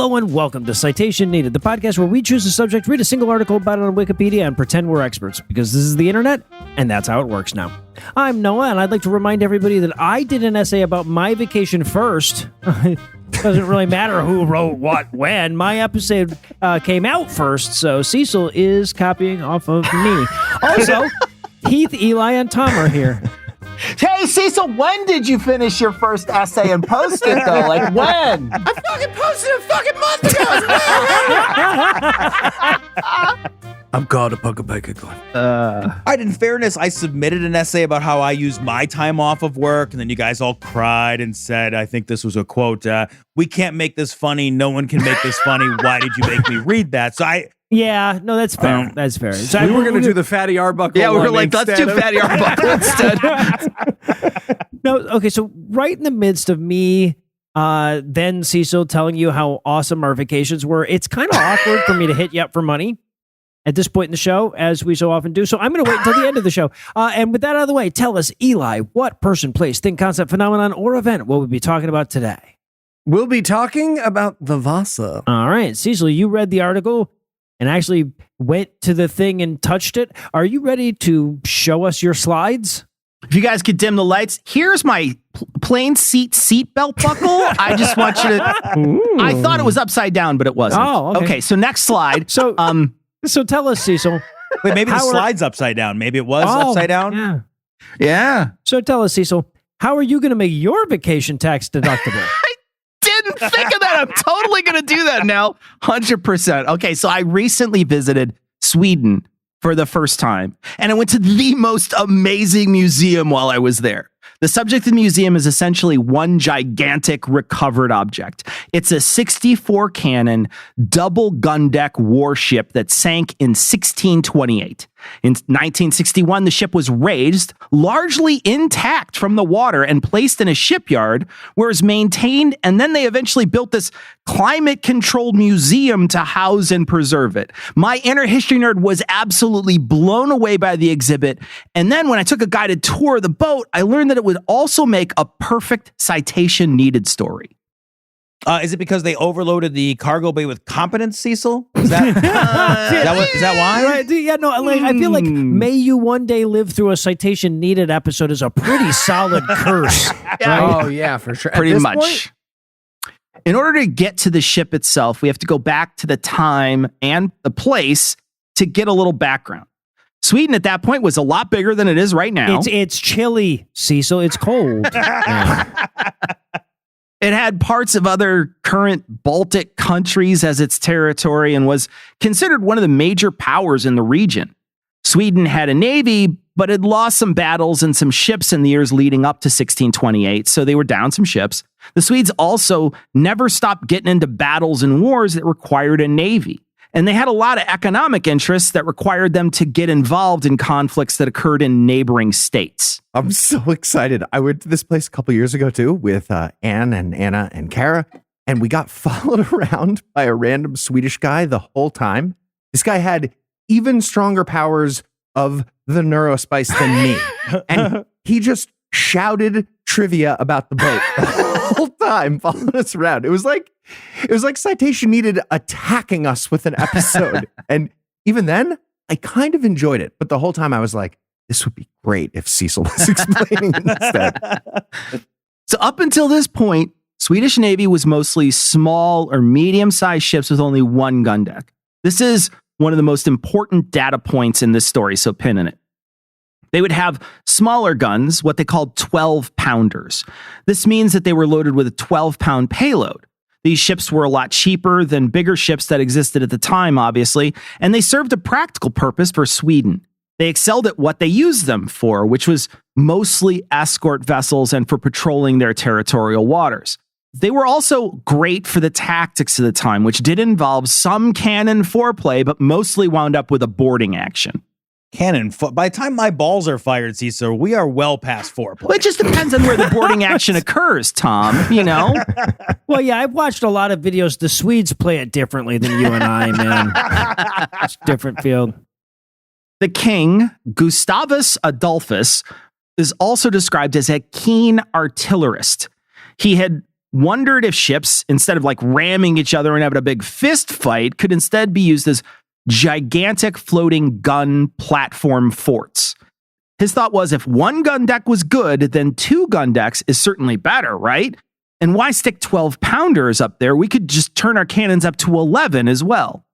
Hello and welcome to Citation Needed, the podcast where we choose a subject, read a single article about it on Wikipedia, and pretend we're experts, because this is the internet, and that's how it works now. I'm Noah, and I'd like to remind everybody that I did an essay about my vacation first. It doesn't really matter who wrote what when. My episode came out first, so Cecil is copying off of me. Also, Heath, Eli, and Tom are here. Hey, Cecil, when did you finish your first essay and post it, though? Like, when? I fucking posted it a fucking month ago. I'm called a Puggabaker. In fairness, I submitted an essay about how I used my time off of work, and then you guys all cried and said, I think this was a quote, we can't make this funny. No one can make this funny. Why did you make me read that? So Yeah, no, that's fair. That's fair. So we were going to do the Fatty Arbuckle. Yeah, we were like, let's do Fatty Arbuckle instead. No, okay, so right in the midst of me, then Cecil telling you how awesome our vacations were, it's kind of awkward for me to hit you up for money at this point in the show, as we so often do. So I'm going to wait until the end of the show. And with that out of the way, tell us, Eli, what person, place, thing, concept, phenomenon, or event will we be talking about today? We'll be talking about the Vasa. All right, Cecil, you read the article and actually went to the thing and touched it. Are you ready to show us your slides? If you guys could dim the lights, here's my plain seat belt buckle. I just want you to... Ooh. I thought it was upside down, but it wasn't. Oh, okay. So next slide. So tell us, Cecil. wait, maybe the slide's upside down. Maybe it was upside down. Yeah. Yeah. So tell us, Cecil, how are you going to make your vacation tax deductible? Didn't think of that. I'm totally going to do that now. 100%. Okay, so I recently visited Sweden for the first time, and I went to the most amazing museum while I was there. The subject of the museum is essentially one gigantic recovered object. It's a 64 cannon double gun deck warship that sank in 1628. In 1961, the ship was raised largely intact from the water and placed in a shipyard where it was maintained, and then they eventually built this climate-controlled museum to house and preserve it. My inner history nerd was absolutely blown away by the exhibit, and then when I took a guided tour of the boat, I learned that it would also make a perfect citation-needed story. Is it because they overloaded the cargo bay with competence, Cecil? Is that, is that why? Right. Yeah, no, I feel like may you one day live through a citation needed episode is a pretty solid curse. Right? Oh, yeah, for sure. Pretty much. In order to get to the ship itself, we have to go back to the time and the place to get a little background. Sweden at that point was a lot bigger than it is right now. It's chilly, Cecil. It's cold. Yeah. It had parts of other current Baltic countries as its territory and was considered one of the major powers in the region. Sweden had a navy, but had lost some battles and some ships in the years leading up to 1628, so they were down some ships. The Swedes also never stopped getting into battles and wars that required a navy. And they had a lot of economic interests that required them to get involved in conflicts that occurred in neighboring states. I'm so excited. I went to this place a couple years ago, too, with Anne and Anna and Kara, and we got followed around by a random Swedish guy the whole time. This guy had even stronger powers of the neurospice than me. And he just shouted trivia about the boat the whole time, following us around. It was like Citation Needed attacking us with an episode. And even then, I kind of enjoyed it. But the whole time I was like, this would be great if Cecil was explaining it instead. So up until this point, Swedish Navy was mostly small or medium-sized ships with only one gun deck. This is one of the most important data points in this story, so pin in it. They would have smaller guns, what they called 12-pounders. This means that they were loaded with a 12-pound payload. These ships were a lot cheaper than bigger ships that existed at the time, obviously, and they served a practical purpose for Sweden. They excelled at what they used them for, which was mostly escort vessels and for patrolling their territorial waters. They were also great for the tactics of the time, which did involve some cannon foreplay, but mostly wound up with a boarding action. Cannon. By the time my balls are fired, Cecil, we are well past foreplay. Well, it just depends on where the boarding action occurs, Tom, you know? Well, yeah, I've watched a lot of videos. The Swedes play it differently than you and I, man. It's a different field. The king, Gustavus Adolphus, is also described as a keen artillerist. He had wondered if ships, instead of like ramming each other and having a big fist fight, could instead be used as gigantic floating gun platform forts. His thought was, if one gun deck was good, then 2 gun decks is certainly better, right? And why stick 12-pounders up there? We could just turn our cannons up to 11 as well.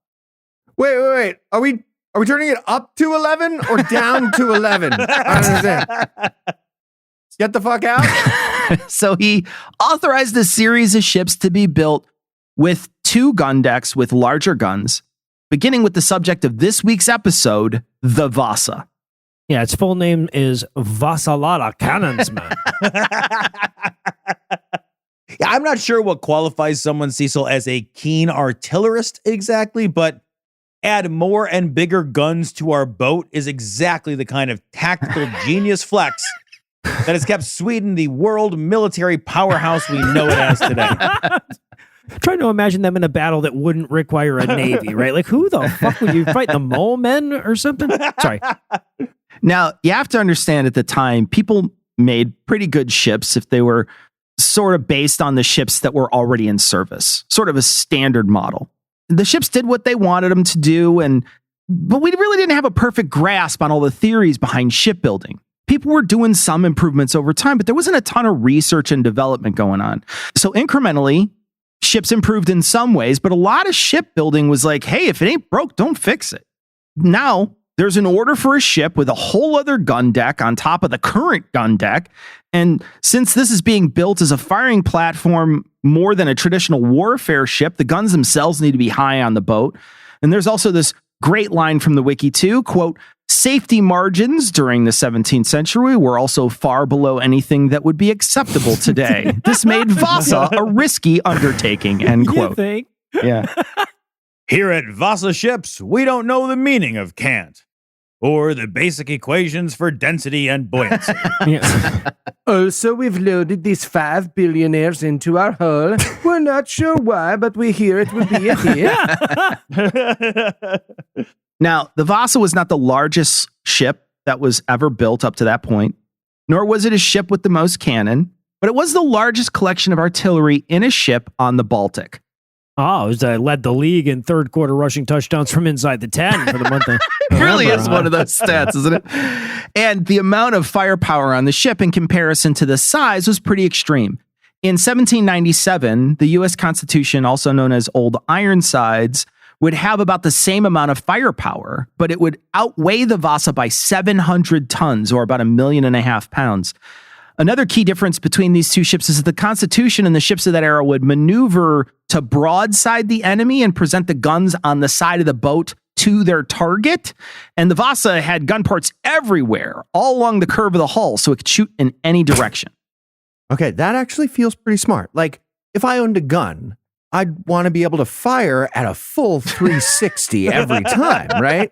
Wait. Are we turning it up to 11 or down to 11? I don't understand. Get the fuck out. So he authorized a series of ships to be built with 2 gun decks with larger guns, beginning with the subject of this week's episode, the Vasa. Yeah, its full name is Vasalada Cannonsman. Yeah, I'm not sure what qualifies someone, Cecil, as a keen artillerist exactly, but add more and bigger guns to our boat is exactly the kind of tactical genius flex that has kept Sweden the world military powerhouse we know it as today. Trying to imagine them in a battle that wouldn't require a navy, right? Like, who the fuck would you fight? The mole men or something? Sorry. Now, you have to understand at the time, people made pretty good ships if they were sort of based on the ships that were already in service, sort of a standard model. The ships did what they wanted them to do, but we really didn't have a perfect grasp on all the theories behind shipbuilding. People were doing some improvements over time, but there wasn't a ton of research and development going on. So incrementally, ships improved in some ways, but a lot of shipbuilding was like, hey, if it ain't broke, don't fix it. Now, there's an order for a ship with a whole other gun deck on top of the current gun deck. And since this is being built as a firing platform more than a traditional warfare ship, the guns themselves need to be high on the boat. And there's also this great line from the wiki too, quote, safety margins during the 17th century were also far below anything that would be acceptable today. This made Vasa a risky undertaking, end quote. You think? Yeah. Here at Vasa Ships, we don't know the meaning of cant or the basic equations for density and buoyancy. Also, we've loaded these 5 billionaires into our hull. We're not sure why, but we hear it will be a hit. Now, the Vasa was not the largest ship that was ever built up to that point, nor was it a ship with the most cannon, but it was the largest collection of artillery in a ship on the Baltic. Oh, it led the league in third quarter rushing touchdowns from inside the 10 for the month of It really November, is one of those stats, isn't it? And the amount of firepower on the ship in comparison to the size was pretty extreme. In 1797, the U.S. Constitution, also known as Old Ironsides, would have about the same amount of firepower, but it would outweigh the Vasa by 700 tons, or about 1.5 million pounds. Another key difference between these two ships is that the Constitution and the ships of that era would maneuver to broadside the enemy and present the guns on the side of the boat to their target. And the Vasa had gun ports everywhere, all along the curve of the hull, so it could shoot in any direction. Okay, that actually feels pretty smart. Like, if I owned a gun, I'd want to be able to fire at a full 360 every time, right?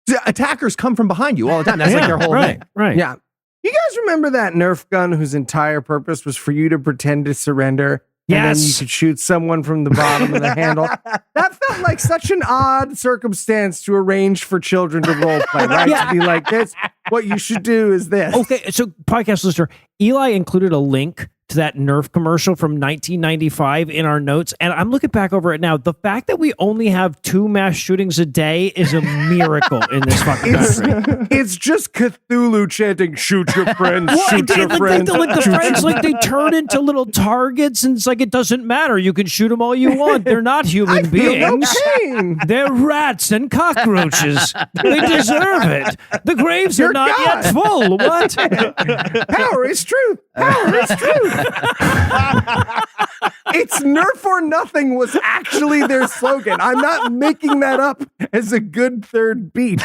The attackers come from behind you all the time. That's like their whole thing. Right. Yeah. You guys remember that Nerf gun whose entire purpose was for you to pretend to surrender? And then you Yes. could shoot someone from the bottom of the handle. That felt like such an odd circumstance to arrange for children to role play, right? Yeah. To be like, this, what you should do is this. Okay, so podcast listener, Eli included a link to that Nerf commercial from 1995 in our notes, and I'm looking back over it now. The fact that we only have 2 mass shootings a day is a miracle in this fucking country. It's just Cthulhu chanting, shoot your friends, Well, shoot your friends. the friends, like, they turn into little targets, and it's like, it doesn't matter. You can shoot them all you want. They're not human Feel no beings. pain. They're rats and cockroaches. They deserve it. The graves are You're not God. yet full. What? Power is truth. Power is truth. It's Nerf or nothing was actually their slogan. I'm not making that up as a good third beat.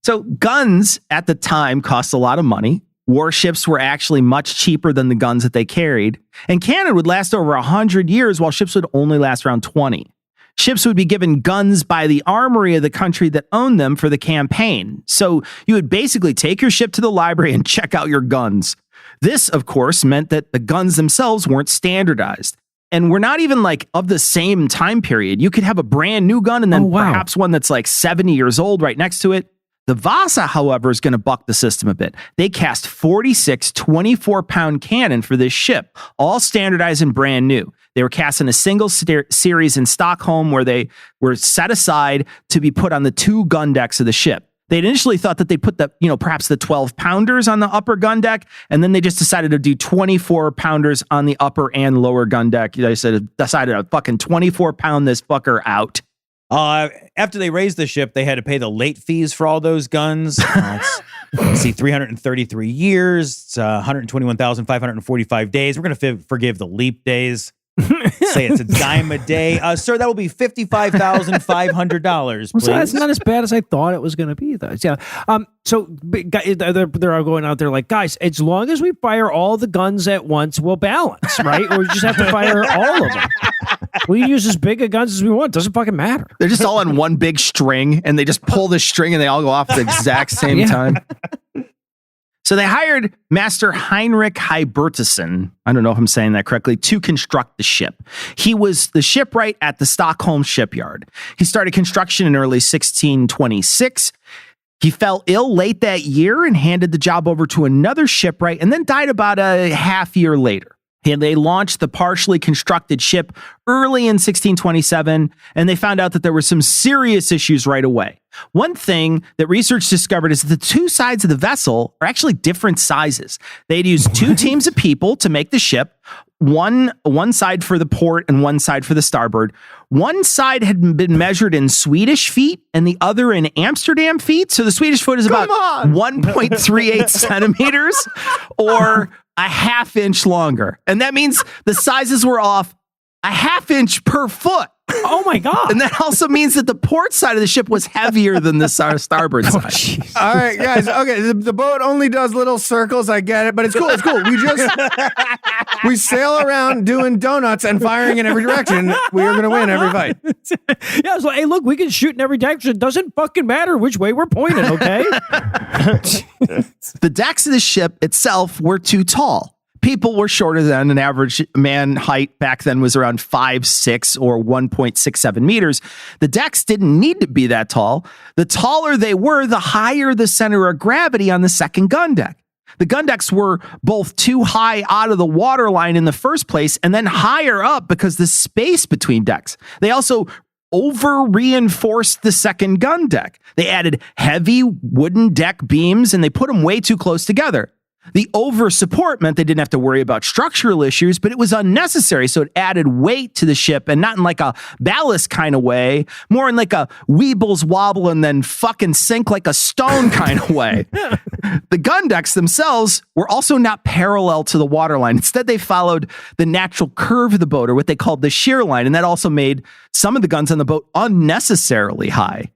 So guns at the time cost a lot of money. Warships were actually much cheaper than the guns that they carried. And cannon would last over 100 years, while ships would only last around 20. Ships would be given guns by the armory of the country that owned them for the campaign. So you would basically take your ship to the library and check out your guns. This, of course, meant that the guns themselves weren't standardized. And we're not even like of the same time period. You could have a brand new gun and then perhaps one that's like 70 years old right next to it. The Vasa, however, is going to buck the system a bit. They cast 46 24-pound cannon for this ship, all standardized and brand new. They were cast in a single series in Stockholm where they were set aside to be put on the 2 gun decks of the ship. They'd initially thought that they'd put perhaps the 12-pounders on the upper gun deck, and then they just decided to do 24-pounders on the upper and lower gun deck. They decided to fucking 24-pound this fucker out. After they raised the ship, they had to pay the late fees for all those guns. Let's see, 333 years, it's 121,545 days. We're going to forgive the leap days. Say it's a dime a day. Sir, that will be $55,500, please. So that's not as bad as I thought it was going to be, though. Yeah. So they're all going out there like, guys, as long as we fire all the guns at once, we'll balance, right? Or we just have to fire all of them. We can use as big of guns as we want. Doesn't fucking matter. They're just all on one big string, and they just pull the string, and they all go off at the exact same time. So they hired Master Heinrich Heibertison, I don't know if I'm saying that correctly, to construct the ship. He was the shipwright at the Stockholm Shipyard. He started construction in early 1626. He fell ill late that year and handed the job over to another shipwright and then died about a half year later. And they launched the partially constructed ship early in 1627, and they found out that there were some serious issues right away. One thing that research discovered is that the 2 sides of the vessel are actually different sizes. They'd used 2 teams of people to make the ship, one side for the port and one side for the starboard. One side had been measured in Swedish feet and the other in Amsterdam feet. So the Swedish foot is about 1.38 centimeters or a half inch longer. And that means the sizes were off a half inch per foot. Oh my God. And that also means that the port side of the ship was heavier than the starboard side. All right, guys. Okay, the boat only does little circles. I get it, but it's cool. It's cool. We sail around doing donuts and firing in every direction. We are going to win every fight. Yeah, so hey, look, we can shoot in every direction. It doesn't fucking matter which way we're pointing, okay? The decks of the ship itself were too tall. People were shorter than an average man height back then was around 5'6" or 1.67 meters. The decks didn't need to be that tall. The taller they were, the higher the center of gravity on the second gun deck. The gun decks were both too high out of the water line in the first place and then higher up because the space between decks. They also over-reinforced the second gun deck. They added heavy wooden deck beams and they put them way too close together. The over support meant they didn't have to worry about structural issues, but it was unnecessary. So it added weight to the ship and not in like a ballast kind of way, more in like a weebles wobble and then fucking sink like a stone kind of way. The gun decks themselves were also not parallel to the waterline. Instead, they followed the natural curve of the boat or what they called the shear line. And that also made some of the guns on the boat unnecessarily high.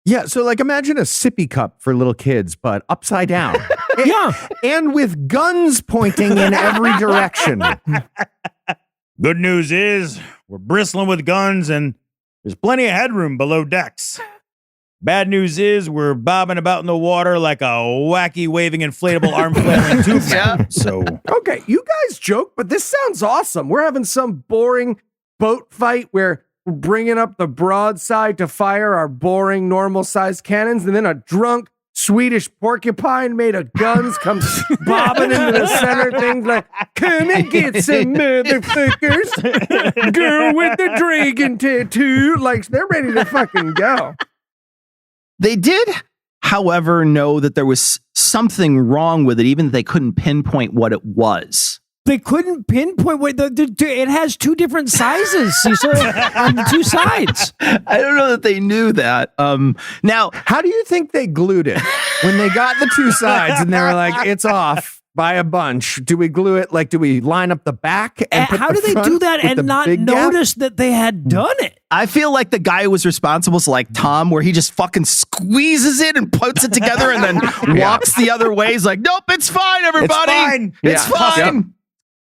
Yeah, so like imagine a sippy cup for little kids, but upside down. Yeah. And with guns pointing in every direction. Good news is we're bristling with guns and there's plenty of headroom below decks. Bad news is we're bobbing about in the water like a wacky waving inflatable arm flailing tube. Yeah. So Okay, you guys joke, but this sounds awesome. We're having some boring boat fight where we're bringing up the broadside to fire our boring normal-sized cannons, and then a drunk Swedish porcupine made of guns comes bobbing into the center thing like, come and get some motherfuckers. Girl with the dragon tattoo. Like, they're ready to fucking go. They did, however, know that there was something wrong with it, even if they couldn't pinpoint what it was. They couldn't pinpoint what it has 2 different sizes. You saw it on the 2 sides. I don't know that they knew that. Now, How do you think they glued it? When they got the 2 sides and they were like, it's off by a bunch. Do we glue it? Like, do we line up the back? And put How the do they front do that with the and not big gap? notice that they had done it? I feel like the guy who was responsible is like Tom, where he just fucking squeezes it and puts it together and then walks the other way. He's like, nope, it's fine, everybody. It's fine. Yep.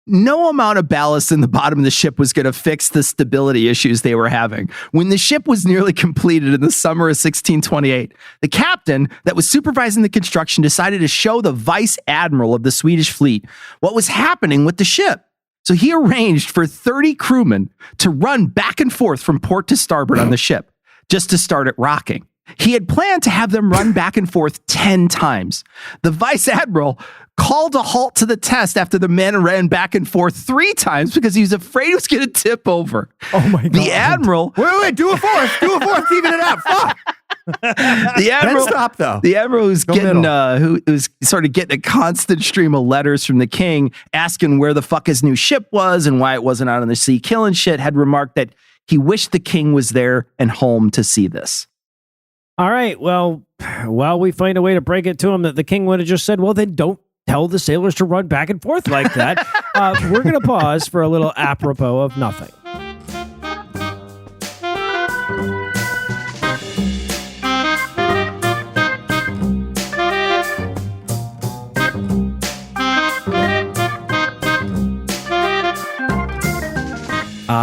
No amount of ballast in the bottom of the ship was going to fix the stability issues they were having. When the ship was nearly completed in the summer of 1628, the captain that was supervising the construction decided to show the vice admiral of the Swedish fleet what was happening with the ship. So he arranged for 30 crewmen to run back and forth from port to starboard on the ship just to start it rocking. He had planned to have them run back and forth 10 times. The vice admiral called a halt to the test after the men ran back and forth 3 times because he was afraid he was going to tip over. Oh my God. The admiral... Wait, do a fourth. Do a fourth, even it out. Fuck. The admiral, stop, though. The admiral was Go getting, middle. who was sort of getting a constant stream of letters from the king asking where the fuck his new ship was and why it wasn't out on the sea killing shit, had remarked that he wished the king was there and home to see this. All right. Well, while we find a way to break it to him that the king would have just said, well, then don't tell the sailors to run back and forth like that. We're going to pause for a little apropos of nothing.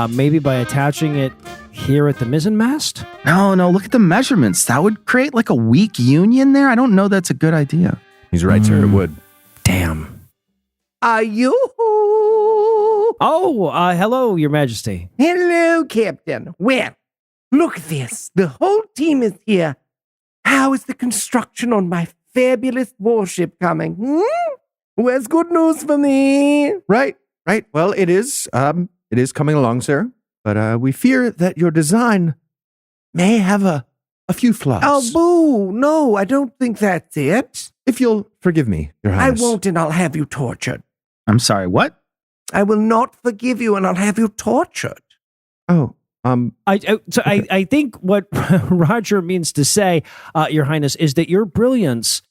Maybe by attaching it here at the mizzenmast? No, look at the measurements. That would create like a weak union there. I don't know that's a good idea. He's right, sir. It would. Damn. Are you? Oh, hello, Your Majesty. Hello, Captain. Well, look at this. The whole team is here. How is the construction on my fabulous warship coming? Who has good news for me? Right. Well, it is coming along, sir. But we fear that your design may have a few flaws. Oh, boo. No, I don't think that's it. If you'll forgive me, Your I Highness. won't, and I'll have you tortured. I'm sorry, what? I will not forgive you, and I'll have you tortured. Oh, I think what Roger means to say, Your Highness, is that your brilliance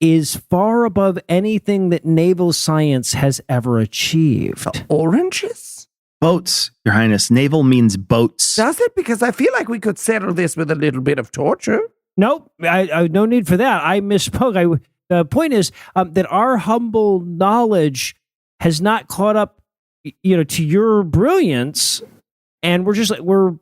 is far above anything that naval science has ever achieved. Oranges? Boats, Your Highness. Naval means boats. Does it? Because I feel like we could settle this with a little bit of torture. Nope, I no need for that. I misspoke. The point is that our humble knowledge has not caught up, to your brilliance, and we're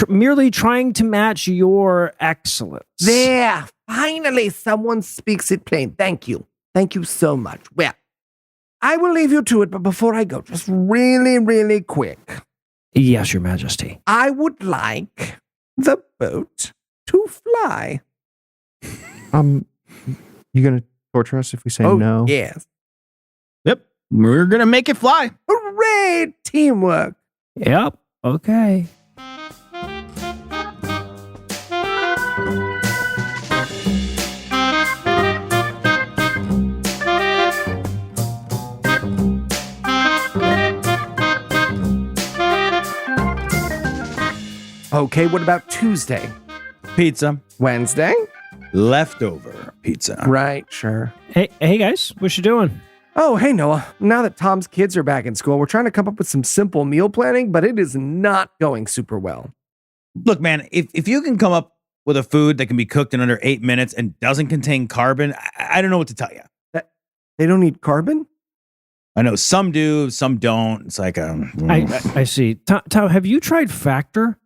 merely trying to match your excellence. There, finally, someone speaks it plain. Thank you so much. Well, I will leave you to it, but before I go, just really, really quick, Yes, Your Majesty. I would like the boat to fly. You gonna torture us if we say no? Yes. Yep. We're going to make it fly. Hooray! Teamwork. Yep. Okay. Okay, what about Tuesday? Pizza. Wednesday? Leftover pizza. Right, sure. Hey guys, what you doing? Oh, hey, Noah. Now that Tom's kids are back in school, we're trying to come up with some simple meal planning, but it is not going super well. Look, man, if you can come up with a food that can be cooked in under 8 minutes and doesn't contain carbon, I don't know what to tell you. They don't need carbon? I know some do, some don't. It's like I see. Tom, have you tried Factor?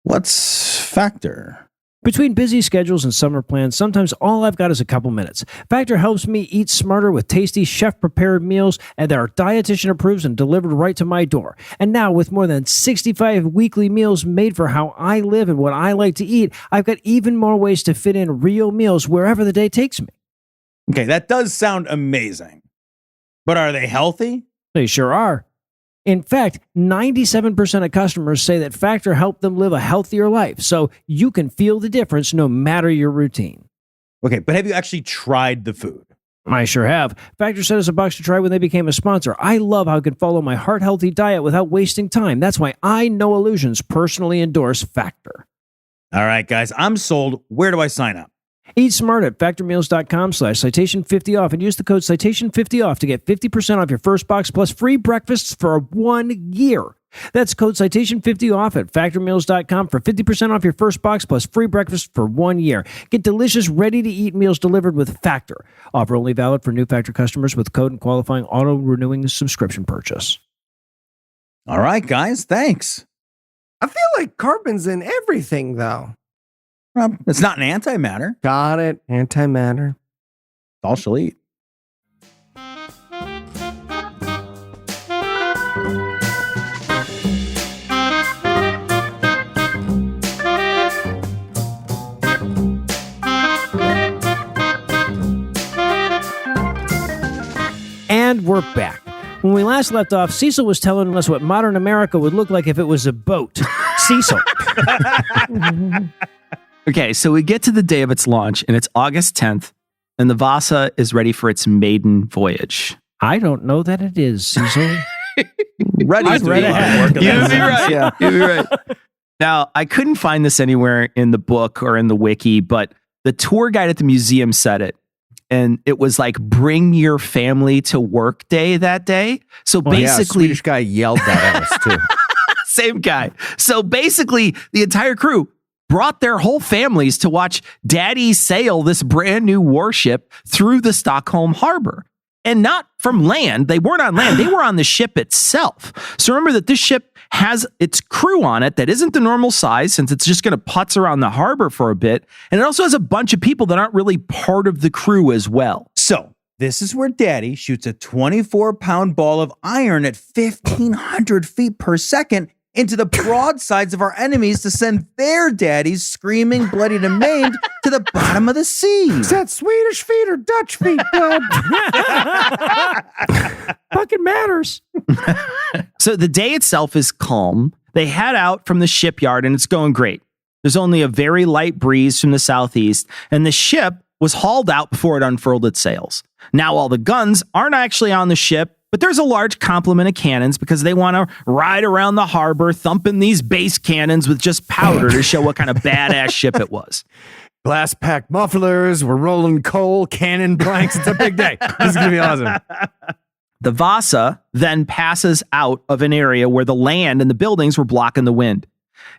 What's Factor? Between busy schedules and summer plans, sometimes all I've got is a couple minutes. Factor helps me eat smarter with tasty chef-prepared meals and that our dietitian approves and delivered right to my door. And now, with more than 65 weekly meals made for how I live and what I like to eat, I've got even more ways to fit in real meals wherever the day takes me. Okay, that does sound amazing. But are they healthy? They sure are. In fact, 97% of customers say that Factor helped them live a healthier life, so you can feel the difference no matter your routine. Okay, but have you actually tried the food? I sure have. Factor sent us a box to try when they became a sponsor. I love how I can follow my heart-healthy diet without wasting time. That's why I, No Illusions, personally endorse Factor. All right, guys, I'm sold. Where do I sign up? Eat smart at factormeals.com/citation50off and use the code citation50off to get 50% off your first box plus free breakfasts for 1 year. That's code citation50off at factormeals.com for 50% off your first box plus free breakfast for 1 year. Get delicious, ready-to-eat meals delivered with Factor. Offer only valid for new Factor customers with code and qualifying auto-renewing subscription purchase. All right, guys, thanks. I feel like carbon's in everything, though. Well, it's not an antimatter. Got it. Antimatter. It's all she'll eat. And we're back. When we last left off, Cecil was telling us what modern America would look like if it was a boat. Cecil. Okay, so we get to the day of its launch, and it's August 10th, and the Vasa is ready for its maiden voyage. I don't know that it is, Cecil. Ready I've to read be ahead. work of You'd that be sentence. right. Yeah. You'd be right. Now, I couldn't find this anywhere in the book or in the wiki, but the tour guide at the museum said it. And it was like, bring your family to work day that day. So Yeah, basically, Swedish guy yelled that at us too. same guy. So basically, the entire crew brought their whole families to watch Daddy sail this brand new warship through the Stockholm harbor. And not from land. They weren't on land. They were on the ship itself. So remember that this ship has its crew on it that isn't the normal size, since it's just going to putz around the harbor for a bit. And it also has a bunch of people that aren't really part of the crew as well. So this is where Daddy shoots a 24-pound ball of iron at 1,500 feet per second into the broadsides of our enemies to send their daddies screaming, bloodied, and maimed to the bottom of the sea. Is that Swedish feet or Dutch feet, bud? Fucking matters. So the day itself is calm. They head out from the shipyard and it's going great. There's only a very light breeze from the southeast, and the ship was hauled out before it unfurled its sails. Now all the guns aren't actually on the ship, but there's a large complement of cannons because they want to ride around the harbor thumping these base cannons with just powder to show what kind of badass ship it was. Glass pack mufflers, we're rolling coal, cannon planks. It's a big day. This is going to be awesome. The Vasa then passes out of an area where the land and the buildings were blocking the wind.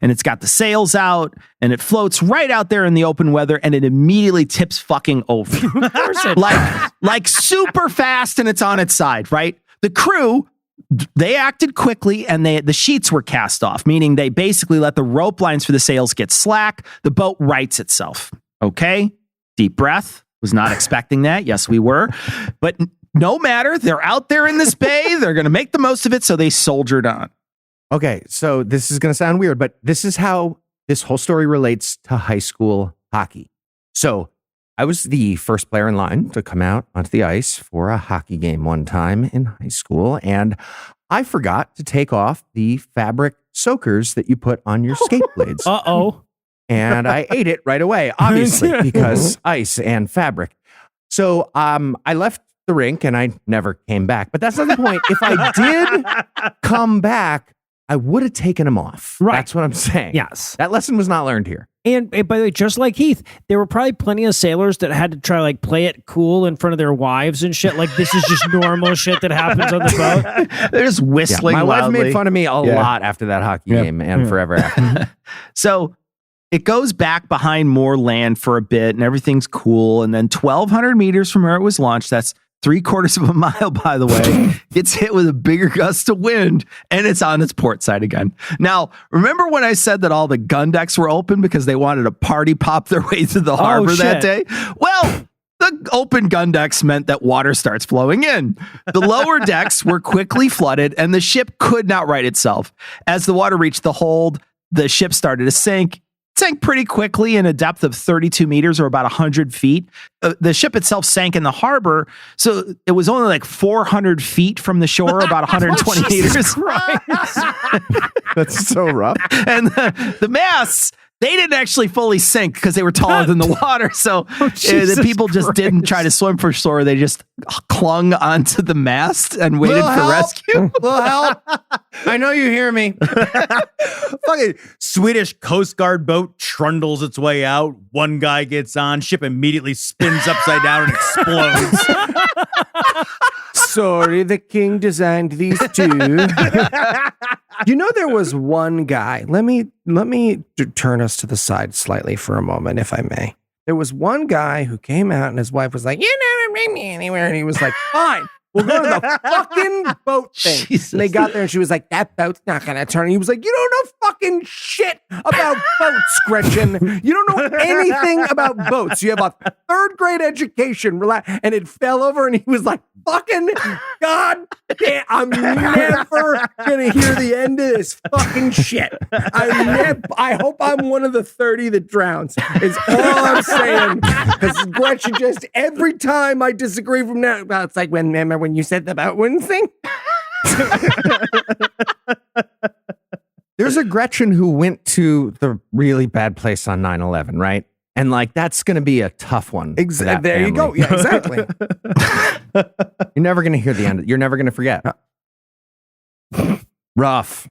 And it's got the sails out, and it floats right out there in the open weather, and it immediately tips fucking over. like super fast, and it's on its side, right? The crew, they acted quickly, and the sheets were cast off, meaning they basically let the rope lines for the sails get slack. The boat rights itself. Okay? Deep breath. Was not expecting that. Yes, we were. But no matter. They're out there in this bay. They're going to make the most of it, so they soldiered on. Okay, so this is going to sound weird, but this is how this whole story relates to high school hockey. So I was the first player in line to come out onto the ice for a hockey game one time in high school, and I forgot to take off the fabric soakers that you put on your skate blades. Uh-oh. And I ate it right away, obviously, because ice and fabric. So I left the rink and I never came back. But that's not the point. If I did come back, I would have taken them off. Right. That's what I'm saying. Yes. That lesson was not learned here. And by the way, just like Heath, there were probably plenty of sailors that had to try like play it cool in front of their wives and shit. Like this is just normal shit that happens on the boat. They're just whistling My wife loudly. made fun of me a lot after that hockey game and forever after. So it goes back behind more land for a bit and everything's cool. And then 1,200 meters from where it was launched, that's 3/4 of a mile, by the way, gets hit with a bigger gust of wind and it's on its port side again. Now, remember when I said that all the gun decks were open because they wanted to party pop their way through the harbor that day? Well, the open gun decks meant that water starts flowing in. The lower decks were quickly flooded and the ship could not right itself. As the water reached the hold, the ship started to sink. Sank pretty quickly in a depth of 32 meters or about 100 feet. The ship itself sank in the harbor, so it was only like 400 feet from the shore, about 120 meters. That's so rough. And the masts, they didn't actually fully sink because they were taller than the water. So the people just didn't try to swim for shore. They just clung onto the mast and waited for rescue. Little help. I know you hear me. Fucking Swedish Coast Guard boat trundles its way out. One guy gets on, ship immediately spins upside down and explodes. Sorry, the king designed these two. You know, there was one guy. Let me turn us to the side slightly for a moment, if I may. There was one guy who came out and his wife was like, "You never bring me anywhere," and he was like, "Fine, we'll go to the fucking boat thing." Jesus. And they got there and she was like, "That boat's not gonna turn." And he was like, "You don't know fucking shit about boats, Gretchen. You don't know anything about boats. You have a 3rd grade education." Relax. And it fell over and he was like, "Fucking God damn, I'm never gonna hear the end of this fucking shit. I hope I'm one of the 30 that drowns. Is all I'm saying. Because Gretchen just every time I disagree from now, well, it's like remember when you said the about one thing. There's a Gretchen who went to the really bad place on 9/11, right? And like that's going to be a tough one. Exactly. There you go. Yeah, exactly. You're never going to hear the end. You're never going to forget. Rough.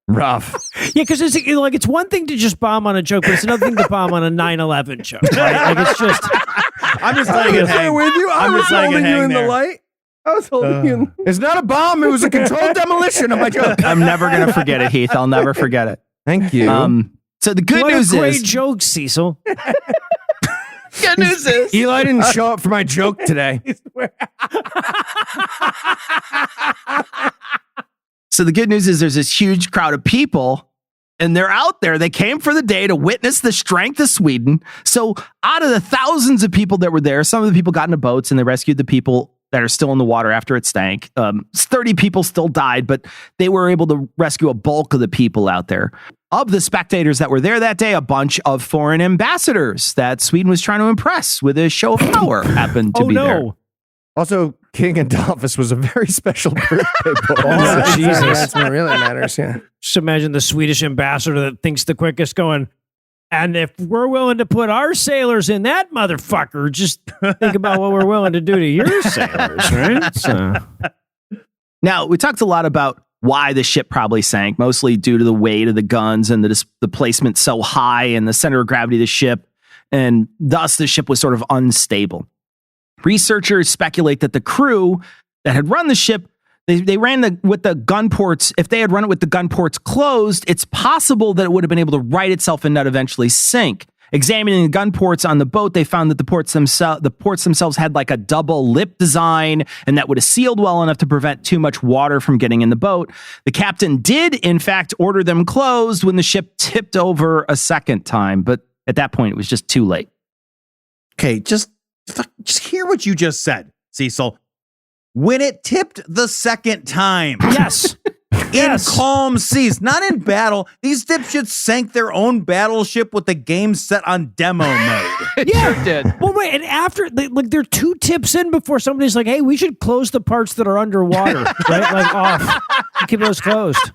Rough. Yeah, because it's one thing to just bomb on a joke, but it's another thing to bomb on a 9/11 joke. Right? Like it's just. I'm just letting it hang. With you. I was holding you in the light. I was holding you. It's not a bomb. It was a controlled demolition of my joke. I'm never going to forget it, Heath. I'll never forget it. Thank you. So the good What news a great is, joke, Cecil. good news is, Eli didn't show up for my joke today. so the good news is there's this huge crowd of people and they're out there. They came for the day to witness the strength of Sweden. So out of the thousands of people that were there, some of the people got into boats and they rescued the people that are still in the water after it stank. 30 people still died, but they were able to rescue a bulk of the people out there. Of the spectators that were there that day, a bunch of foreign ambassadors that Sweden was trying to impress with a show of power happened to be there. Also, King Adolphus was a very special birthday boy. Oh, Jesus. That's what really matters. Yeah. Just imagine the Swedish ambassador that thinks the quickest going, and if we're willing to put our sailors in that motherfucker, just think about what we're willing to do to your sailors, right? So. Now, we talked a lot about why the ship probably sank, mostly due to the weight of the guns and the placement so high and the center of gravity of the ship, and thus the ship was sort of unstable. Researchers speculate that the crew that had run the ship, they ran with the gun ports. If they had run it with the gun ports closed, it's possible that it would have been able to right itself and not eventually sink. Examining the gun ports on the boat, they found that the ports themselves had like a double lip design, and that would have sealed well enough to prevent too much water from getting in the boat. The captain did, in fact, order them closed when the ship tipped over a second time, but at that point, it was just too late. Okay, just hear what you just said, Cecil. When it tipped the second time. Yes. In calm seas, not in battle. These dipshits sank their own battleship with the game set on demo mode. Yeah. Did. Well, wait, and after, they're 2 tips in before somebody's like, hey, we should close the parts that are underwater, right? Like off. Keep those closed.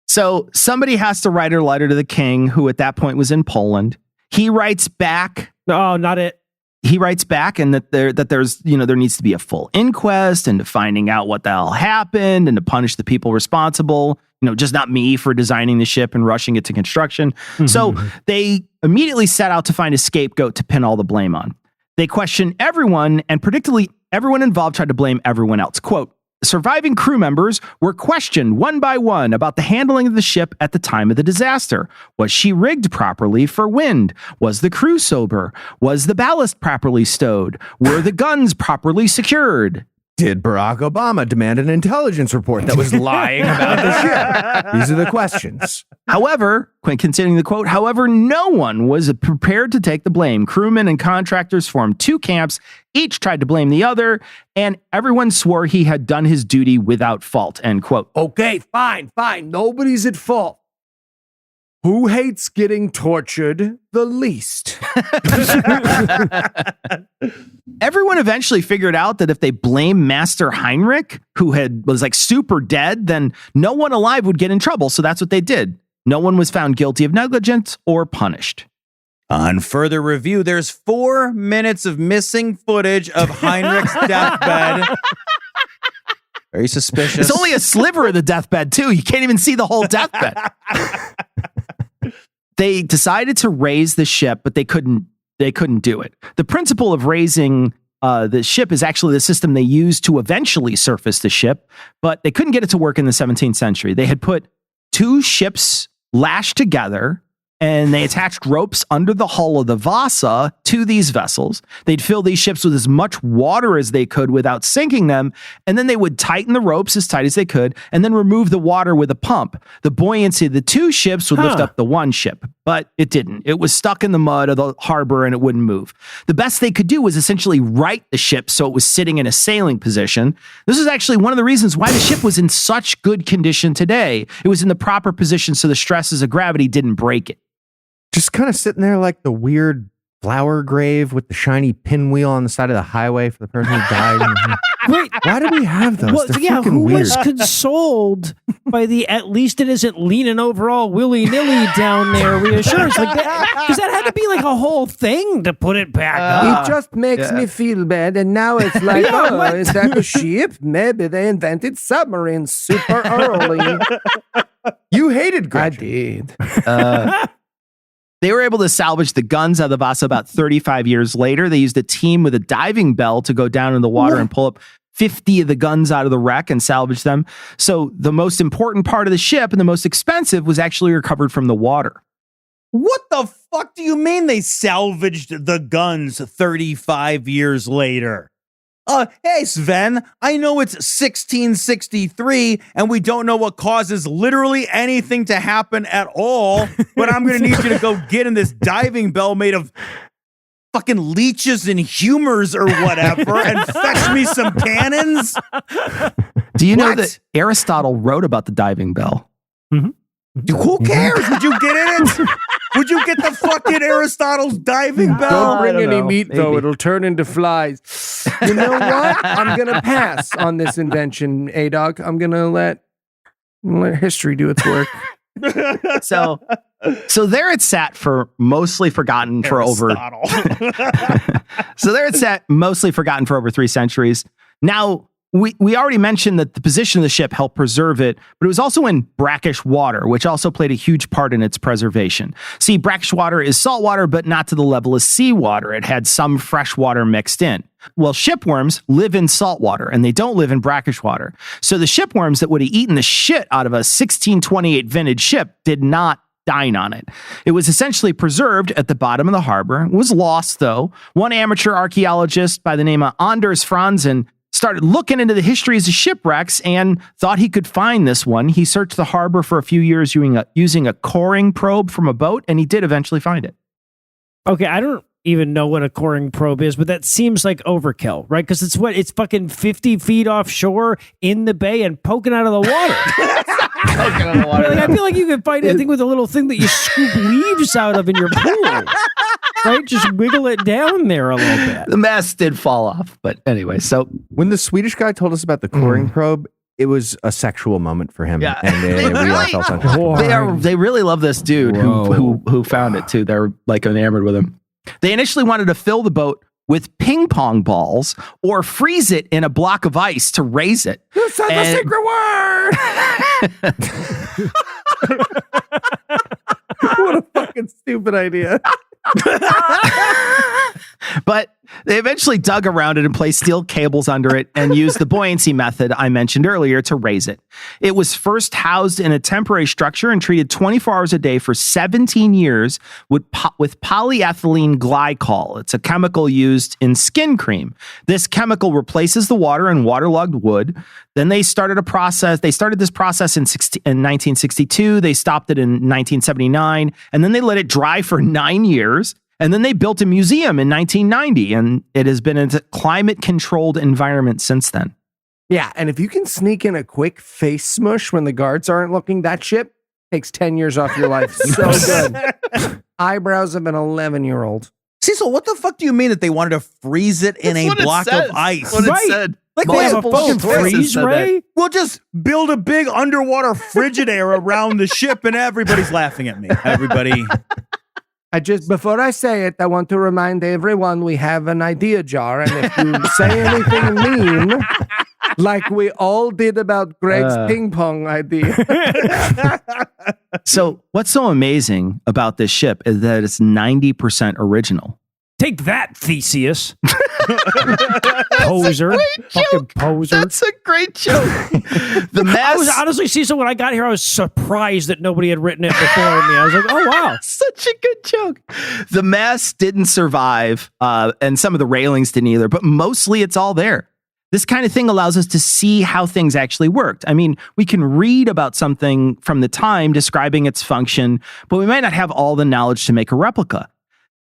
So somebody has to write a letter to the king, who at that point was in Poland. He writes back. No, not it. He writes back and that there's, there needs to be a full inquest into finding out what the hell happened and to punish the people responsible, just not me for designing the ship and rushing it to construction. So they immediately set out to find a scapegoat to pin all the blame on. They questioned everyone, and particularly everyone involved tried to blame everyone else. Quote, surviving crew members were questioned one by one about the handling of the ship at the time of the disaster. Was she rigged properly for wind? Was the crew sober? Was the ballast properly stowed? Were the guns properly secured? Did Barack Obama demand an intelligence report that was lying about the ship? These are the questions. However, considering the quote, however, no one was prepared to take the blame. Crewmen and contractors formed 2 camps. Each tried to blame the other, and everyone swore he had done his duty without fault, end quote. Okay, fine. Nobody's at fault. Who hates getting tortured the least? Everyone eventually figured out that if they blamed Master Heinrich, who was like super dead, then no one alive would get in trouble. So that's what they did. No one was found guilty of negligence or punished. On further review, there's 4 minutes of missing footage of Heinrich's deathbed. Very suspicious. It's only a sliver of the deathbed, too. You can't even see the whole deathbed. They decided to raise the ship, but they couldn't do it. The principle of raising the ship is actually the system they used to eventually surface the ship, but they couldn't get it to work in the 17th century. They had put 2 ships lashed together and they attached ropes under the hull of the Vasa to these vessels. They'd fill these ships with as much water as they could without sinking them, and then they would tighten the ropes as tight as they could, and then remove the water with a pump. The buoyancy of the two ships would lift up the one ship, but it didn't. It was stuck in the mud of the harbor, and it wouldn't move. The best they could do was essentially right the ship so it was sitting in a sailing position. This is actually one of the reasons why the ship was in such good condition today. It was in the proper position so the stresses of gravity didn't break it. Just kind of sitting there like the weird flower grave with the shiny pinwheel on the side of the highway for the person who died. Wait, why do we have those? well, They're yeah, fucking who weird. was consoled by the at least it isn't leaning over all willy-nilly down there reassurance? Like that, because that had to be like a whole thing to put it back up. It just makes me feel bad, and now it's like, is that a ship? Maybe they invented submarines super early. You hated I Gretchen. did. They were able to salvage the guns out of the Vasa about 35 years later. They used a team with a diving bell to go down in the water and pull up 50 of the guns out of the wreck and salvage them. So the most important part of the ship and the most expensive was actually recovered from the water. What the fuck do you mean they salvaged the guns 35 years later? Hey, Sven, I know it's 1663 and we don't know what causes literally anything to happen at all, but I'm going to need you to go get in this diving bell made of fucking leeches and humors or whatever and fetch me some cannons. Do you know that Aristotle wrote about the diving bell? Who cares? Would you get in it? Would you get the fucking Aristotle's diving bell? Don't bring I don't any know. meat, though. Maybe. It'll turn into flies. You know what? I'm going to pass on this invention, A-Dog. I'm going to let history do its work. So there it sat for mostly forgotten for over. So there it sat mostly forgotten for over 3 centuries. Now, we already mentioned that the position of the ship helped preserve it, but it was also in brackish water, which also played a huge part in its preservation. See, brackish water is salt water, but not to the level of seawater. It had some fresh water mixed in. Well, shipworms live in salt water, and they don't live in brackish water. So the shipworms that would have eaten the shit out of a 1628 vintage ship did not dine on it. It was essentially preserved at the bottom of the harbor. It was lost, though. One amateur archaeologist by the name of Anders Franzen started looking into the histories of shipwrecks and thought he could find this one. He searched the harbor for a few years using a coring probe from a boat, and he did eventually find it. Okay, I don't even know what a coring probe is, but that seems like overkill, right? Because it's fucking 50 feet offshore in the bay and poking out of the water. Like, I feel like you could find anything with a little thing that you scoop leaves out of in your pool. Right? Just wiggle it down there a little bit. The mast did fall off, but anyway, so When the Swedish guy told us about the coring probe, it was a sexual moment for him. Yeah. And we all felt uncomfortable. they really love this dude who found it too. They're like enamored with him. They initially wanted to fill the boat with ping pong balls or freeze it in a block of ice to raise it. You said the secret word! What a fucking stupid idea. But they eventually dug around it and placed steel cables under it and used the buoyancy method I mentioned earlier to raise it. It was first housed in a temporary structure and treated 24 hours a day for 17 years with polyethylene glycol. It's a chemical used in skin cream. This chemical replaces the water in waterlogged wood. Then they started this process in 1962. They stopped it in 1979, and then they let it dry for 9 years. And then they built a museum in 1990, and it has been a climate-controlled environment since then. Yeah, and if you can sneak in a quick face smush when the guards aren't looking, that ship takes 10 years off your life. So good. Eyebrows of an 11-year-old. Cecil, what the fuck do you mean that they wanted to freeze it in a block of ice? What Right. it said. Like They have a multiple fucking sources freeze said that. ray? We'll just build a big underwater Frigidaire around the ship and everybody's laughing at me. Everybody. Before I say it, I want to remind everyone we have an idea jar. And if you say anything mean, like we all did about Greg's ping pong idea. So what's so amazing about this ship is that it's 90% original. Take that, Theseus. Poser. Fucking poser. That's a great joke. The I mast. was honestly, Cecil, when I got here, I was surprised that nobody had written it before me. I was like, oh, wow. Such a good joke. The mast didn't survive, and some of the railings didn't either, but mostly it's all there. This kind of thing allows us to see how things actually worked. I mean, we can read about something from the time describing its function, but we might not have all the knowledge to make a replica.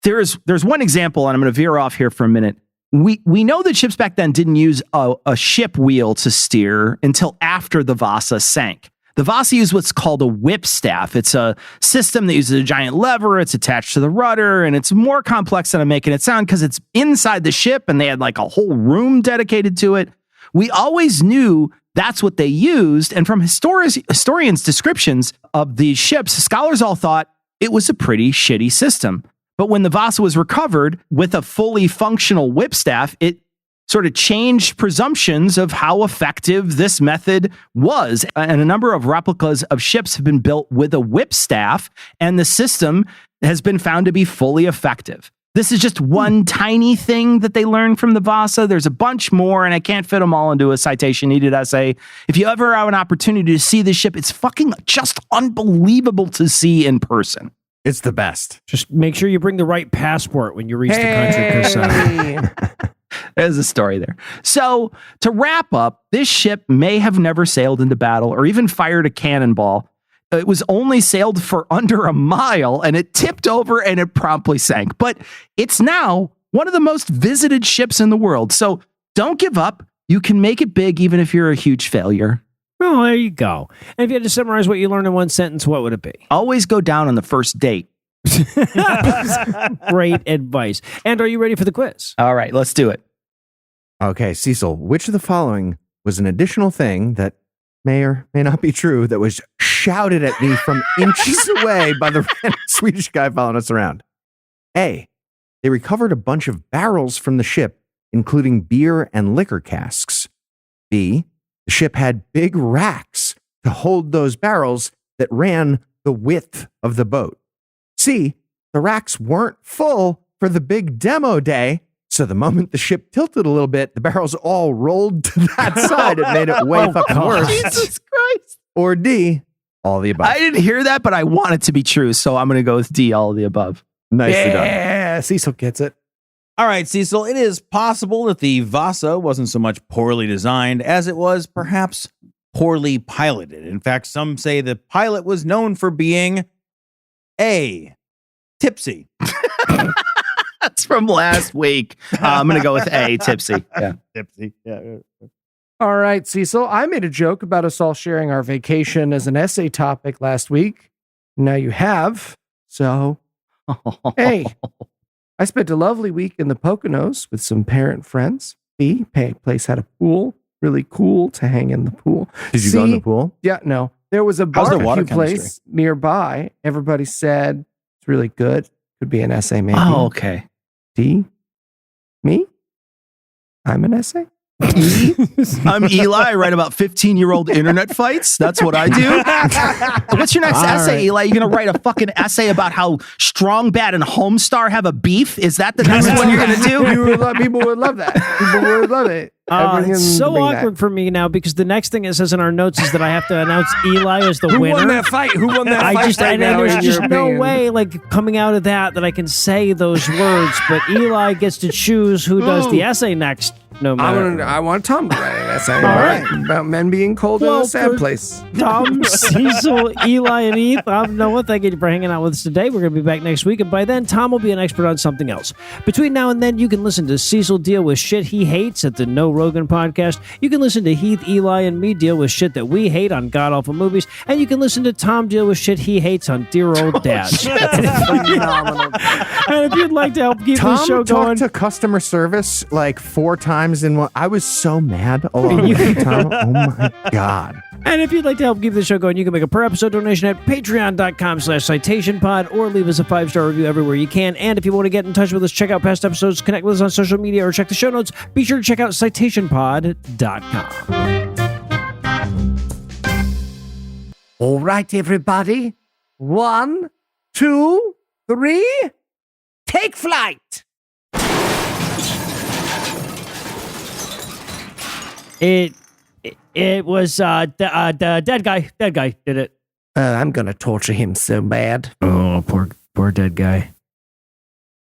There's one example, and I'm going to veer off here for a minute. We know that ships back then didn't use a ship wheel to steer until after the Vasa sank. The Vasa used what's called a whipstaff. It's a system that uses a giant lever. It's attached to the rudder, and it's more complex than I'm making it sound because it's inside the ship, and they had like a whole room dedicated to it. We always knew that's what they used, and from historians' descriptions of these ships, scholars all thought it was a pretty shitty system. But when the Vasa was recovered with a fully functional whipstaff, it sort of changed presumptions of how effective this method was. And a number of replicas of ships have been built with a whipstaff, and the system has been found to be fully effective. This is just one tiny thing that they learned from the Vasa. There's a bunch more, and I can't fit them all into a citation needed essay. If you ever have an opportunity to see this ship, it's fucking just unbelievable to see in person. It's the best. Just make sure you bring the right passport when you reach the country. 'Cause, There's a story there. So to wrap up, this ship may have never sailed into battle or even fired a cannonball. It was only sailed for under a mile, and it tipped over and it promptly sank. But it's now one of the most visited ships in the world. So don't give up. You can make it big even if you're a huge failure. well, there you go. And if you had to summarize what you learned in one sentence, what would it be? Always go down on the first date. Great advice. And are you ready for the quiz? All right, let's do it. Okay, Cecil, which of the following was an additional thing that may or may not be true that was shouted at me from inches away by the random Swedish guy following us around? A, they recovered a bunch of barrels from the ship, including beer and liquor casks. B, the ship had big racks to hold those barrels that ran the width of the boat. C, the racks weren't full for the big demo day, so the moment the ship tilted a little bit, the barrels all rolled to that side. It made it way fucking worse. Jesus Christ. Or D, all the above. I didn't hear that, but I want it to be true, so I'm going to go with D, all of the above. Nicely done. Yeah, Cecil gets it. All right, Cecil, it is possible that the Vasa wasn't so much poorly designed as it was perhaps poorly piloted. In fact, some say the pilot was known for being A, tipsy. That's from last week. I'm going to go with A, tipsy. Yeah. Tipsy. Yeah. All right, Cecil. I made a joke about us all sharing our vacation as an essay topic last week. Now you have. So, A, I spent a lovely week in the Poconos with some parent friends. B, place had a pool. Really cool to hang in the pool. Did you go in the pool? Yeah, no. There was a How's the water barbecue place nearby. Everybody said it's really good. Could be an essay, maybe. Oh, okay. D, me? I'm an essay? I'm Eli. I write about 15-year-old internet fights. That's what I do. What's your next essay, right. Eli? You're going to write a fucking essay about how Strong Bad and Homestar have a beef? Is that the next one you're going to do? People would love that. People would love it. It's so awkward for me now because the next thing it says in our notes is that I have to announce Eli as the Who winner. won that fight? Who won that fight? And now, there's in just your no opinion? way, like coming out of that I can say those words. But Eli gets to choose who does the essay next. No matter. I want Tom to write an essay. All right. About men being cold in a sad place. Tom, Cecil, Eli, and Eve, I'm Noah. Thank you for hanging out with us today. We're going to be back next week, and by then, Tom will be an expert on something else. Between now and then, you can listen to Cecil deal with shit he hates at the No Rogan podcast. You can listen to Heath, Eli, and me deal with shit that we hate on God Awful Movies, and you can listen to Tom deal with shit he hates on Dear Old Dads. Phenomenal. And if you'd like to help keep Tom this show talked going, to customer service like 4 times in one. I was so mad along with you, Tom. Oh my God. and if you'd like to help keep the show going, you can make a per episode donation at patreon.com/citationpod or leave us a 5-star review everywhere you can. And if you want to get in touch with us, check out past episodes, connect with us on social media, or check the show notes, be sure to check out citationpod.com. All right, everybody. 1, 2, 3. Take flight. It was the dead guy. Dead guy did it. I'm gonna torture him so bad. Oh, poor dead guy.